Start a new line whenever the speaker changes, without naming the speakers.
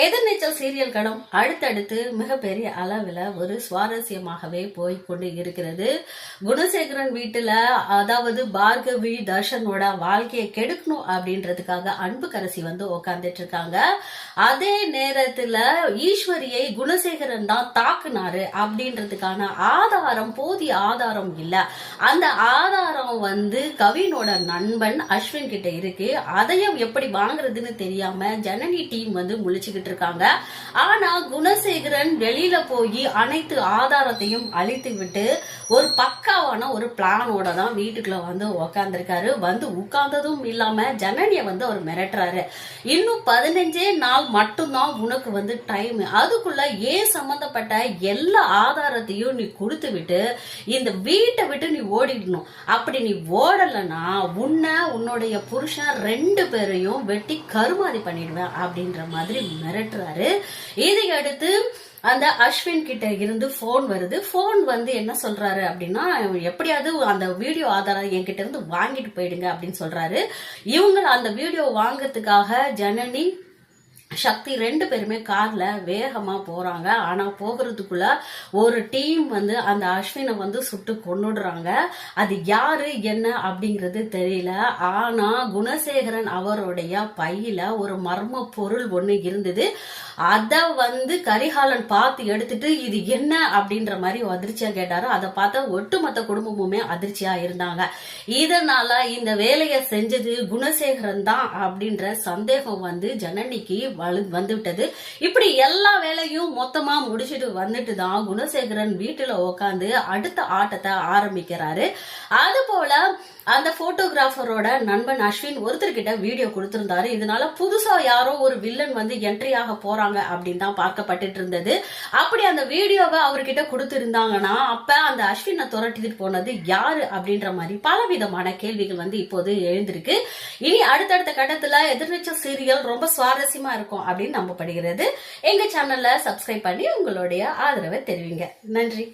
எதிர்நீச்சல் serial களம் அடுத்தடுத்து மிகப்பெரிய அளவுல ஒரு சுவாரஸ்யமாகவே போய்கொண்டு இருக்கிறது. குணசேகரன் வீட்டுல அதாவது பார்கவி தர்ஷனோட வாழ்க்கையை கெடுக்கணும் அப்படின்றதுக்காக அன்புக்கரசி உட்கார்ந்துட்டு இருக்காங்க. அதே நேரத்துல ஈஸ்வரியை குணசேகரன் தான் தாக்குனாரு அப்படின்றதுக்கான ஆதாரம் போதிய ஆதாரம் இல்ல. அந்த ஆதாரம் கவினோட நண்பன் அஸ்வின் கிட்ட இருக்கு. அதையும் எப்படி வாங்குறதுன்னு தெரியாம ஜனனி டீம் முழிச்சுக்கிட்டு இருக்காங்க. ஆனா குணசேகரன் வெளியில போய் அனைத்து ஆதாரத்தையும் அழித்து விட்டு ஒரு பக்காவான ஒரு பிளானோட தான் வீட்டுக்குள்ள உட்கார்ந்துருக்காரு. உட்கார்ந்ததும் இல்லாம ஜனனிய அவர் மிரட்டுறாரு. இன்னும் 15 நாள் மட்டும்தான் உனக்கு டைம், அதுக்குள்ள ஏன் சம்பந்தப்பட்ட எல்லா ஆதாரத்தையும் நீ கொடுத்து விட்டு இந்த வீட்டை விட்டு நீ ஓடிடணும். அப்படி நீ ஓடலன்னா உன்னுடைய புருஷன் 2 பேரையும் வெட்டி கருமாதி பண்ணிடுவேன் அப்படின்ற மாதிரி மிரட்டுறாரு. இதை அடுத்து அந்த அஸ்வின் கிட்ட இருந்து போன் வருது. போன் என்ன சொல்றாரு அப்படின்னா, எப்படியாவது அந்த வீடியோ ஆதாரம் என்கிட்ட இருந்து வாங்கிட்டு போயிடுங்க அப்படின்னு சொல்றாரு. இவங்க அந்த வீடியோ வாங்கறதுக்காக ஜனனி சக்தி 2 பேருமே கார்ல வேகமா போறாங்க. ஆனா போகிறதுக்குள்ள ஒரு டீம் அந்த அஸ்வினை சுட்டு கொன்னுடுறாங்க. அது யாரு என்ன அப்படிங்கிறது தெரியல. ஆனா குணசேகரன் அவருடைய பையில ஒரு மர்ம பொருள் ஒண்ணு இருந்தது. அத கரிகாலன் பார்த்து எடுத்துட்டு இது என்ன அப்படின்ற மாதிரி அதிர்ச்சியா கேட்டாரு. அதை பார்த்தா ஒட்டுமொத்த குடும்பமுமே அதிர்ச்சியா இருந்தாங்க. இதனால இந்த வேலையை செஞ்சது குணசேகரன் தான் அப்படின்ற சந்தேகம் ஜனனிக்கு வந்துவிட்டது. இப்படி எல்லா வேலையும் மொத்தமா முடிச்சிட்டு வந்துட்டு தான் குணசேகரன் வீட்டுல உட்காந்து அடுத்த ஆட்டத்தை ஆரம்பிக்கிறாரு. அது போல அந்த போட்டோகிராஃபரோட நண்பன் அஸ்வின் ஒருத்தர்கிட்ட வீடியோ கொடுத்திருந்தாரு. இதனால புதுசா யாரோ ஒரு வில்லன் என்ட்ரி ஆக போறாங்க அப்படின்னு தான் பார்க்கப்பட்டு இருந்தது. அப்படி அந்த வீடியோவை அவர்கிட்ட கொடுத்திருந்தாங்கன்னா அப்ப அந்த அஸ்வினை துரட்டிட்டு போனது யாரு அப்படின்ற மாதிரி பலவிதமான கேள்விகள் இப்போது எழுந்திருக்கு. இனி அடுத்தடுத்த கட்டத்துல எதிர்நீச்சல் சீரியல் ரொம்ப சுவாரஸ்யமா இருக்கும் அப்படின்னு நம்பப்படுகிறது. எங்க சேனல்ல சப்ஸ்கிரைப் பண்ணி உங்களுடைய ஆதரவை தெரிவிங்க. நன்றி.